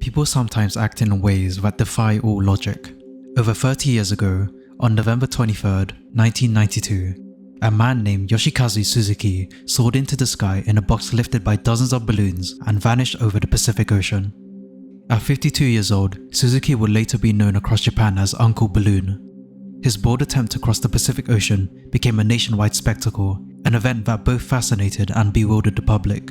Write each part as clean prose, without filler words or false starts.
People sometimes act in ways that defy all logic. Over 30 years ago, on November 23rd, 1992, a man named Yoshikazu Suzuki soared into the sky in a box lifted by dozens of balloons and vanished over the Pacific Ocean. At 52 years old, Suzuki would later be known across Japan as Uncle Balloon. His bold attempt to cross the Pacific Ocean became a nationwide spectacle, an event that both fascinated and bewildered the public.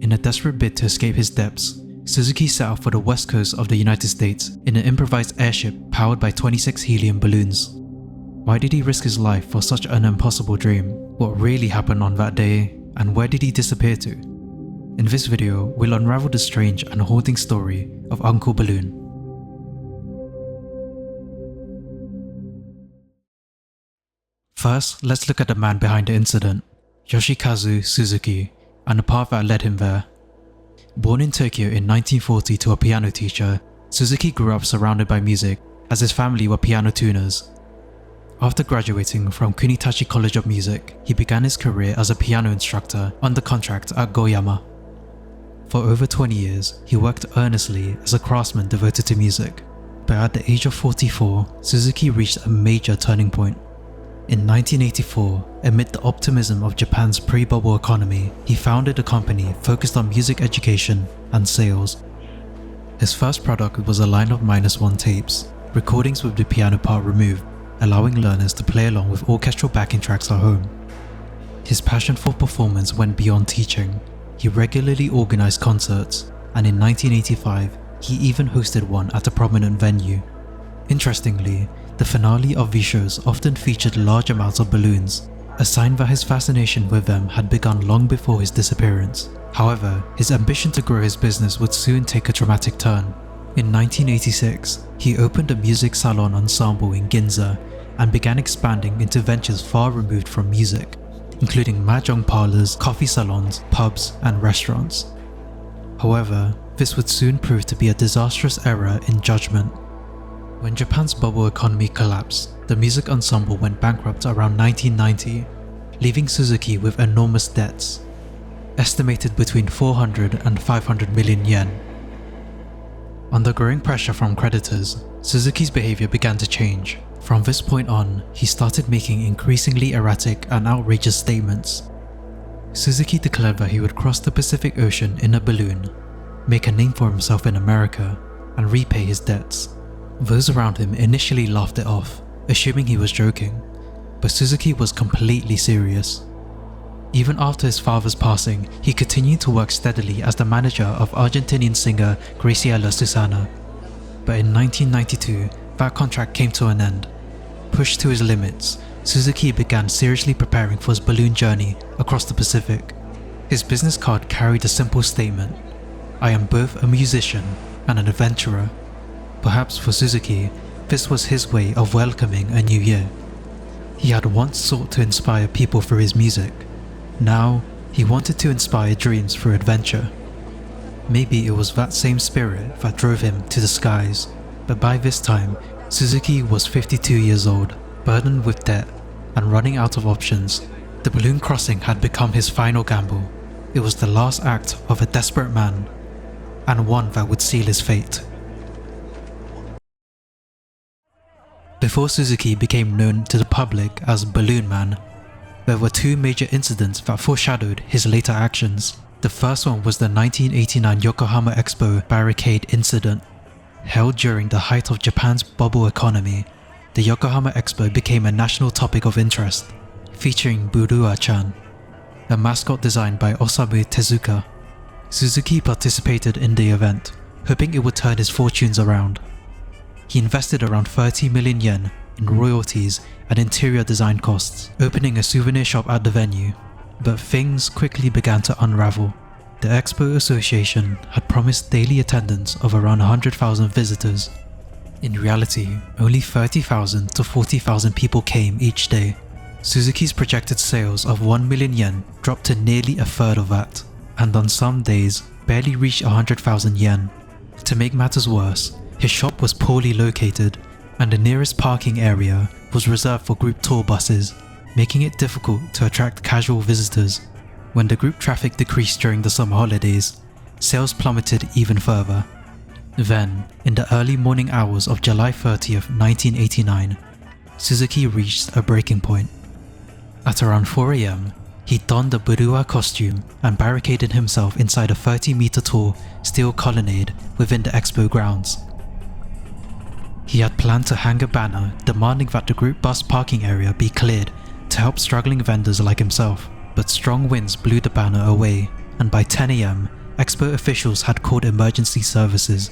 In a desperate bid to escape his debts, Suzuki set out for the west coast of the United States in an improvised airship powered by 26 helium balloons. Why did he risk his life for such an impossible dream? What really happened on that day? And where did he disappear to? In this video, we'll unravel the strange and haunting story of Uncle Balloon. First, let's look at the man behind the incident, Yoshikazu Suzuki, and the path that led him there. Born in Tokyo in 1940 to a piano teacher, Suzuki grew up surrounded by music, as his family were piano tuners. After graduating from Kunitachi College of Music, he began his career as a piano instructor under contract at Goyama. For over 20 years, he worked earnestly as a craftsman devoted to music, but at the age of 44, Suzuki reached a major turning point. In 1984, amid the optimism of Japan's pre-bubble economy, he founded a company focused on music education and sales. His first product was a line of -1 tapes, recordings with the piano part removed, allowing learners to play along with orchestral backing tracks at home. His passion for performance went beyond teaching. He regularly organized concerts, and in 1985, he even hosted one at a prominent venue. Interestingly, the finale of these shows often featured large amounts of balloons, a sign that his fascination with them had begun long before his disappearance. However, his ambition to grow his business would soon take a dramatic turn. In 1986, he opened a music salon ensemble in Ginza and began expanding into ventures far removed from music, including mahjong parlors, coffee salons, pubs, and restaurants. However, this would soon prove to be a disastrous error in judgment. When Japan's bubble economy collapsed, the music ensemble went bankrupt around 1990, leaving Suzuki with enormous debts, estimated between 400 and 500 million yen. Under growing pressure from creditors, Suzuki's behavior began to change. From this point on, he started making increasingly erratic and outrageous statements. Suzuki declared that he would cross the Pacific Ocean in a balloon, make a name for himself in America, and repay his debts. Those around him initially laughed it off, assuming he was joking, but Suzuki was completely serious. Even after his father's passing, he continued to work steadily as the manager of Argentinian singer Graciela Susana. But in 1992, that contract came to an end. Pushed to his limits, Suzuki began seriously preparing for his balloon journey across the Pacific. His business card carried a simple statement: "I am both a musician and an adventurer." Perhaps for Suzuki, this was his way of welcoming a new year. He had once sought to inspire people through his music. Now, he wanted to inspire dreams through adventure. Maybe it was that same spirit that drove him to the skies, but by this time, Suzuki was 52 years old, burdened with debt, and running out of options. The balloon crossing had become his final gamble. It was the last act of a desperate man, and one that would seal his fate. Before Suzuki became known to the public as Balloon Man, there were two major incidents that foreshadowed his later actions. The first one was the 1989 Yokohama Expo barricade incident. Held during the height of Japan's bubble economy, the Yokohama Expo became a national topic of interest, featuring Burua-chan, a mascot designed by Osamu Tezuka. Suzuki participated in the event, hoping it would turn his fortunes around. He invested around 30 million yen in royalties and interior design costs, opening a souvenir shop at the venue. But things quickly began to unravel. The Expo Association had promised daily attendance of around 100,000 visitors. In reality, only 30,000 to 40,000 people came each day. Suzuki's projected sales of 1 million yen dropped to nearly a third of that, and on some days barely reached 100,000 yen. To make matters worse, his shop was poorly located, and the nearest parking area was reserved for group tour buses, making it difficult to attract casual visitors. When the group traffic decreased during the summer holidays, sales plummeted even further. Then, in the early morning hours of July 30th, 1989, Suzuki reached a breaking point. At around 4 AM, he donned a Burua costume and barricaded himself inside a 30-meter tall steel colonnade within the expo grounds. He had planned to hang a banner demanding that the group bus parking area be cleared to help struggling vendors like himself, but strong winds blew the banner away, and by 10 AM, expo officials had called emergency services.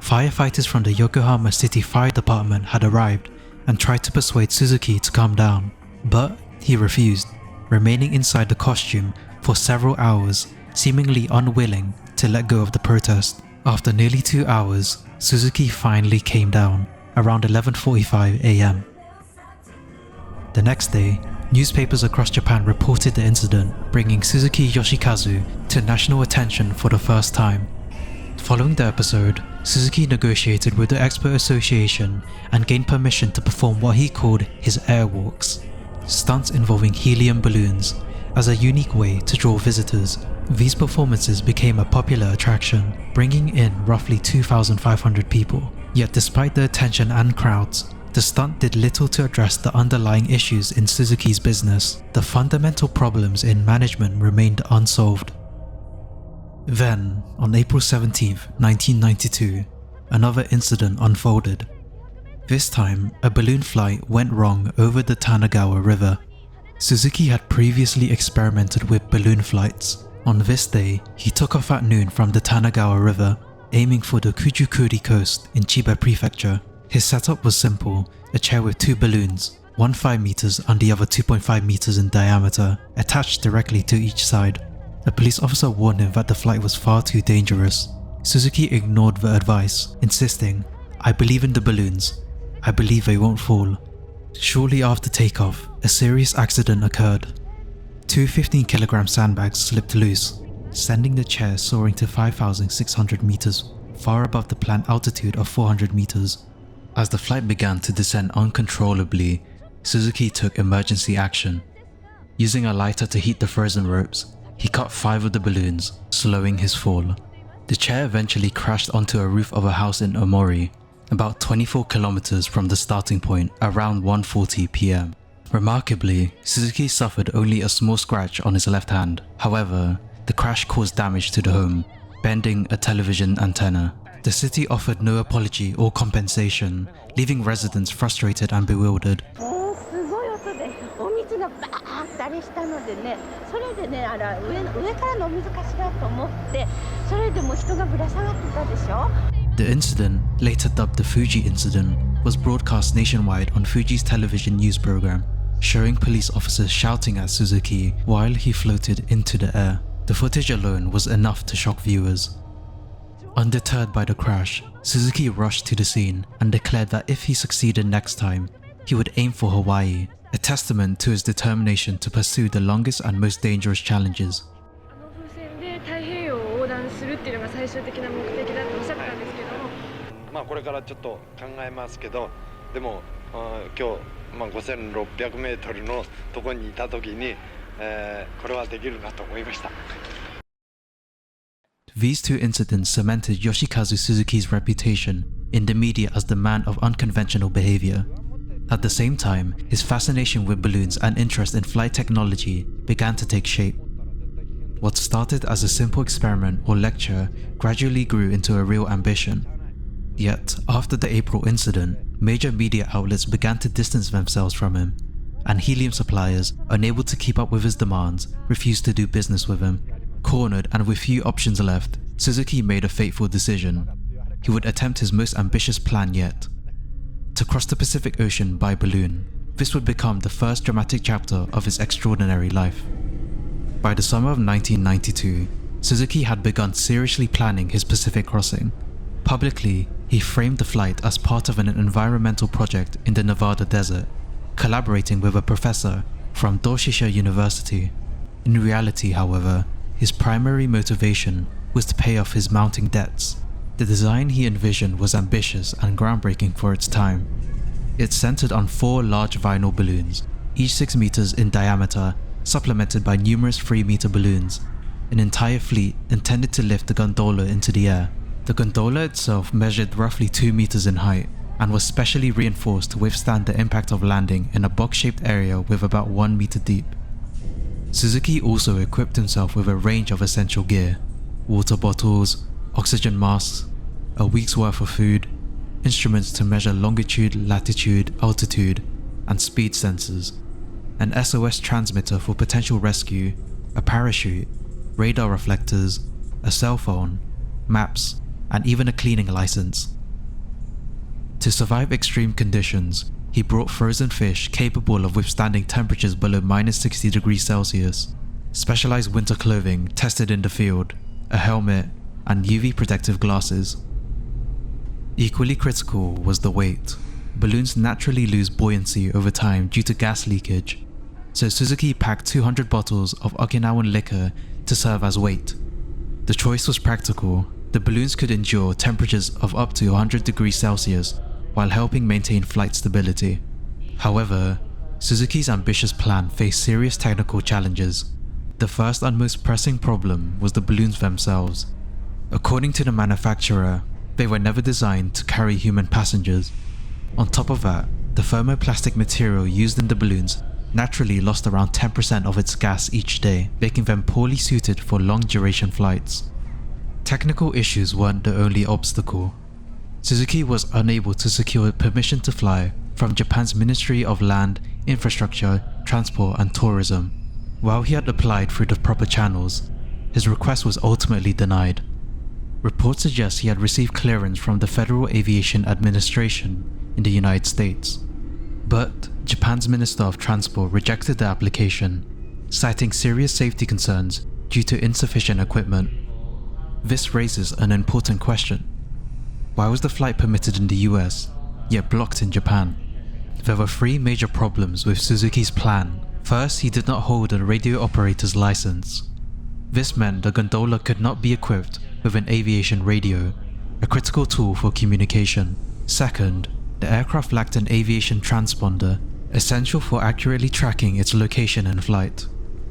Firefighters from the Yokohama City Fire Department had arrived and tried to persuade Suzuki to calm down, but he refused, remaining inside the costume for several hours, seemingly unwilling to let go of the protest. After nearly 2 hours, Suzuki finally came down, around 11:45 AM. The next day, newspapers across Japan reported the incident, bringing Suzuki Yoshikazu to national attention for the first time. Following the episode, Suzuki negotiated with the Expo Association and gained permission to perform what he called his airwalks, stunts involving helium balloons, as a unique way to draw visitors. These performances became a popular attraction, bringing in roughly 2,500 people. Yet despite the attention and crowds, the stunt did little to address the underlying issues in Suzuki's business. The fundamental problems in management remained unsolved. Then, on April 17, 1992, another incident unfolded. This time, a balloon flight went wrong over the Tanagawa River. Suzuki had previously experimented with balloon flights. On this day, he took off at noon from the Tanagawa River, aiming for the Kujukuri coast in Chiba Prefecture. His setup was simple: a chair with 2 balloons, one 5 meters and the other 2.5 meters in diameter, attached directly to each side. A police officer warned him that the flight was far too dangerous. Suzuki ignored the advice, insisting, "I believe in the balloons. I believe they won't fall." Shortly after takeoff, a serious accident occurred. 2 15-kilogram sandbags slipped loose, sending the chair soaring to 5,600 meters, far above the planned altitude of 400 meters. As the flight began to descend uncontrollably, Suzuki took emergency action. Using a lighter to heat the frozen ropes, he cut 5 of the balloons, slowing his fall. The chair eventually crashed onto a roof of a house in Omori, about 24 kilometers from the starting point, around 1:40 PM. Remarkably, Suzuki suffered only a small scratch on his left hand. However, the crash caused damage to the home, bending a television antenna. The city offered no apology or compensation, leaving residents frustrated and bewildered. The incident, later dubbed the Fuji incident, was broadcast nationwide on Fuji's television news program, showing police officers shouting at Suzuki while he floated into the air. The footage alone was enough to shock viewers. Undeterred by the crash, Suzuki rushed to the scene and declared that if he succeeded next time, he would aim for Hawaii, a testament to his determination to pursue the longest and most dangerous challenges. これからちょっと考えますけど、でも今日5600メートルのところにいた時に、これはできるなと思いました。 These two incidents cemented Yoshikazu Suzuki's reputation in the media as the man of unconventional behavior. At the same time, his fascination with balloons and interest in flight technology began to take shape. What started as a simple experiment or lecture gradually grew into a real ambition. Yet, after the April incident, major media outlets began to distance themselves from him, and helium suppliers, unable to keep up with his demands, refused to do business with him. Cornered and with few options left, Suzuki made a fateful decision. He would attempt his most ambitious plan yet: to cross the Pacific Ocean by balloon. This would become the first dramatic chapter of his extraordinary life. By the summer of 1992, Suzuki had begun seriously planning his Pacific crossing. Publicly, he framed the flight as part of an environmental project in the Nevada desert, collaborating with a professor from Doshisha University. In reality, however, his primary motivation was to pay off his mounting debts. The design he envisioned was ambitious and groundbreaking for its time. It centered on 4 large vinyl balloons, each 6 meters in diameter, supplemented by numerous 3-meter balloons, an entire fleet intended to lift the gondola into the air. The gondola itself measured roughly 2 meters in height and was specially reinforced to withstand the impact of landing in a box-shaped area with about 1 meter deep. Suzuki also equipped himself with a range of essential gear: water bottles, oxygen masks, a week's worth of food, instruments to measure longitude, latitude, altitude, and speed sensors, an SOS transmitter for potential rescue, a parachute, radar reflectors, a cell phone, maps, and even a cleaning license. To survive extreme conditions, he brought frozen fish capable of withstanding temperatures below -60 degrees Celsius, specialized winter clothing tested in the field, a helmet, and UV protective glasses. Equally critical was the weight. Balloons naturally lose buoyancy over time due to gas leakage, so Suzuki packed 200 bottles of Okinawan liquor to serve as weight. The choice was practical. The balloons could endure temperatures of up to 100 degrees Celsius while helping maintain flight stability. However, Suzuki's ambitious plan faced serious technical challenges. The first and most pressing problem was the balloons themselves. According to the manufacturer, they were never designed to carry human passengers. On top of that, the thermoplastic material used in the balloons naturally lost around 10% of its gas each day, making them poorly suited for long-duration flights. Technical issues weren't the only obstacle. Suzuki was unable to secure permission to fly from Japan's Ministry of Land, Infrastructure, Transport and Tourism. While he had applied through the proper channels, his request was ultimately denied. Reports suggest he had received clearance from the Federal Aviation Administration in the United States. But Japan's Minister of Transport rejected the application, citing serious safety concerns due to insufficient equipment. This raises an important question. Why was the flight permitted in the US, yet blocked in Japan? There were 3 major problems with Suzuki's plan. First, he did not hold a radio operator's license. This meant the gondola could not be equipped with an aviation radio, a critical tool for communication. Second, the aircraft lacked an aviation transponder, essential for accurately tracking its location in flight.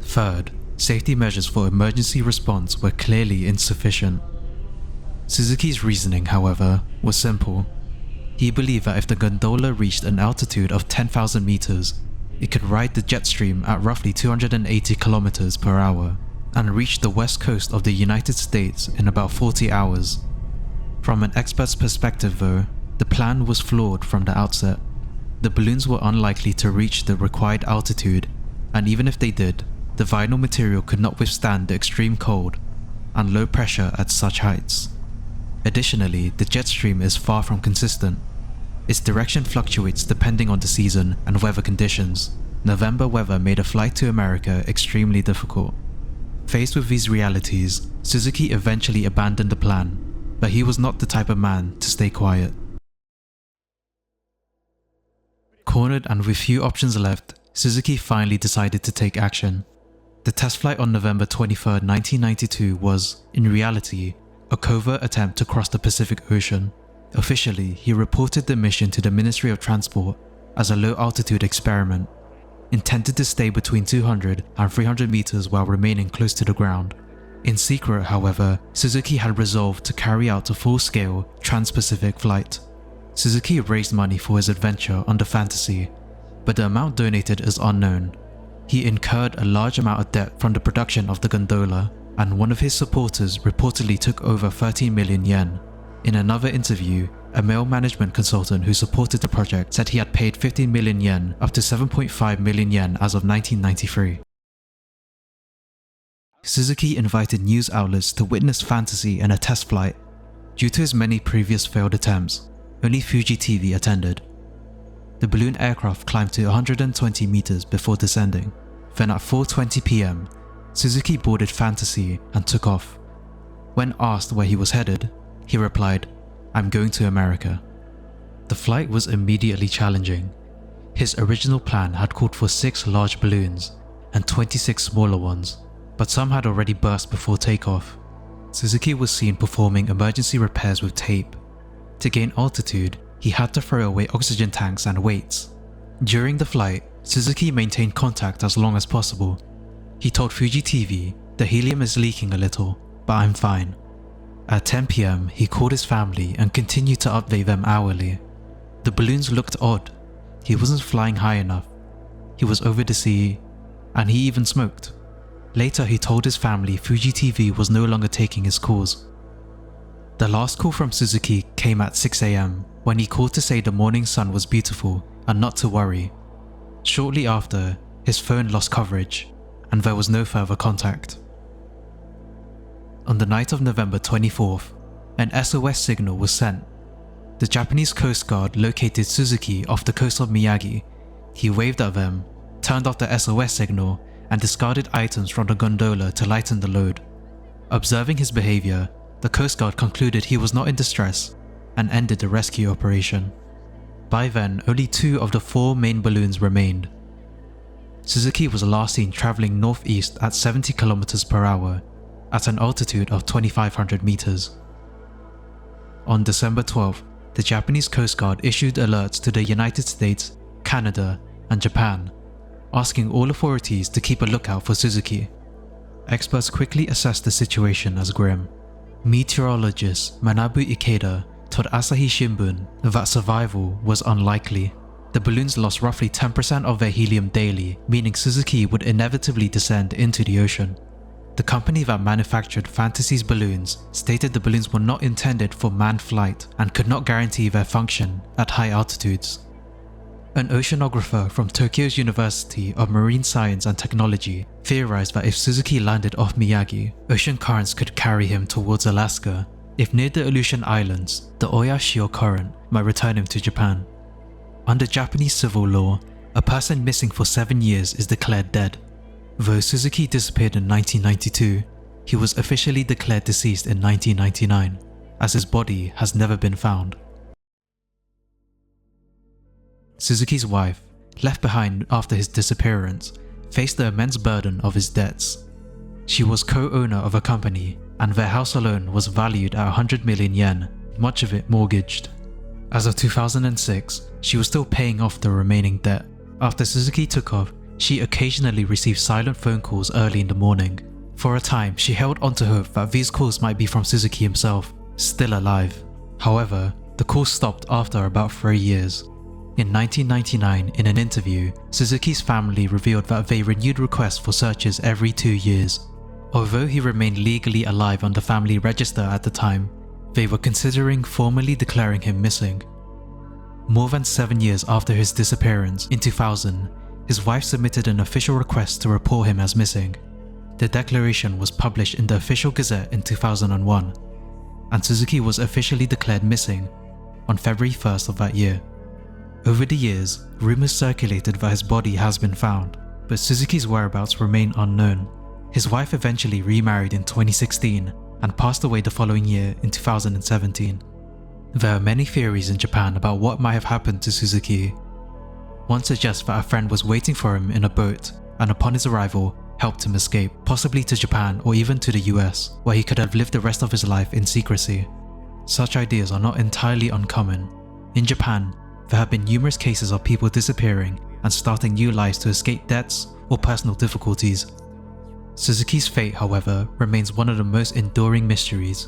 Third, safety measures for emergency response were clearly insufficient. Suzuki's reasoning, however, was simple. He believed that if the gondola reached an altitude of 10,000 meters, it could ride the jet stream at roughly 280 kilometers per hour and reach the west coast of the United States in about 40 hours. From an expert's perspective though, the plan was flawed from the outset. The balloons were unlikely to reach the required altitude, and even if they did, the vinyl material could not withstand the extreme cold and low pressure at such heights. Additionally, the jet stream is far from consistent. Its direction fluctuates depending on the season and weather conditions. November weather made a flight to America extremely difficult. Faced with these realities, Suzuki eventually abandoned the plan, but he was not the type of man to stay quiet. Cornered and with few options left, Suzuki finally decided to take action. The test flight on November 23, 1992 was, in reality, a covert attempt to cross the Pacific Ocean. Officially, he reported the mission to the Ministry of Transport as a low-altitude experiment, intended to stay between 200 and 300 meters while remaining close to the ground. In secret, however, Suzuki had resolved to carry out a full-scale trans-Pacific flight. Suzuki raised money for his adventure under Fantasy, but the amount donated is unknown. He incurred a large amount of debt from the production of the gondola, and one of his supporters reportedly took over 13 million yen. In another interview, a male management consultant who supported the project said he had paid 15 million yen up to 7.5 million yen as of 1993. Suzuki invited news outlets to witness Fantasy in a test flight. Due to his many previous failed attempts, only Fuji TV attended. The balloon aircraft climbed to 120 meters before descending. Then at 4:20 PM, Suzuki boarded Fantasy and took off. When asked where he was headed, he replied, "I'm going to America." The flight was immediately challenging. His original plan had called for 6 large balloons and 26 smaller ones, but some had already burst before takeoff. Suzuki was seen performing emergency repairs with tape. To gain altitude, he had to throw away oxygen tanks and weights. During the flight, Suzuki maintained contact as long as possible. He told Fuji TV, "The helium is leaking a little, but I'm fine." At 10 PM, he called his family and continued to update them hourly. The balloons looked odd. He wasn't flying high enough. He was over the sea, and he even smoked. Later, he told his family Fuji TV was no longer taking his calls. The last call from Suzuki came at 6 AM, when he called to say the morning sun was beautiful and not to worry. Shortly after, his phone lost coverage, and there was no further contact. On the night of November 24th, an SOS signal was sent. The Japanese Coast Guard located Suzuki off the coast of Miyagi. He waved at them, turned off the SOS signal, and discarded items from the gondola to lighten the load. Observing his behavior, the Coast Guard concluded he was not in distress and ended the rescue operation. By then, only 2 of the 4 main balloons remained. Suzuki was last seen traveling northeast at 70 km per hour at an altitude of 2,500 meters. On December 12th, the Japanese Coast Guard issued alerts to the United States, Canada, and Japan, asking all authorities to keep a lookout for Suzuki. Experts quickly assessed the situation as grim. Meteorologist Manabu Ikeda told Asahi Shimbun that survival was unlikely. The balloons lost roughly 10% of their helium daily, meaning Suzuki would inevitably descend into the ocean. The company that manufactured Fantasy's balloons stated the balloons were not intended for manned flight and could not guarantee their function at high altitudes. An oceanographer from Tokyo's University of Marine Science and Technology theorized that if Suzuki landed off Miyagi, ocean currents could carry him towards Alaska. If near the Aleutian Islands, the Oyashio Current might return him to Japan. Under Japanese civil law, a person missing for 7 years is declared dead. Though Suzuki disappeared in 1992, he was officially declared deceased in 1999, as his body has never been found. Suzuki's wife, left behind after his disappearance, faced the immense burden of his debts. She was co-owner of a company, and their house alone was valued at 100 million yen, much of it mortgaged. As of 2006, she was still paying off the remaining debt. After Suzuki took off, she occasionally received silent phone calls early in the morning. For a time, she held on to hope that these calls might be from Suzuki himself, still alive. However, the calls stopped after about 3 years. In 1999, in an interview, Suzuki's family revealed that they renewed requests for searches every 2 years. Although he remained legally alive on the family register at the time, they were considering formally declaring him missing. More than 7 years after his disappearance, in 2000, his wife submitted an official request to report him as missing. The declaration was published in the official gazette in 2001, and Suzuki was officially declared missing on February 1st of that year. Over the years, rumors circulated that his body has been found, but Suzuki's whereabouts remain unknown. His wife eventually remarried in 2016 and passed away the following year in 2017. There are many theories in Japan about what might have happened to Suzuki. One suggests that a friend was waiting for him in a boat and upon his arrival helped him escape, possibly to Japan or even to the US, where he could have lived the rest of his life in secrecy. Such ideas are not entirely uncommon. In Japan, there have been numerous cases of people disappearing and starting new lives to escape debts or personal difficulties. Suzuki's fate, however, remains one of the most enduring mysteries.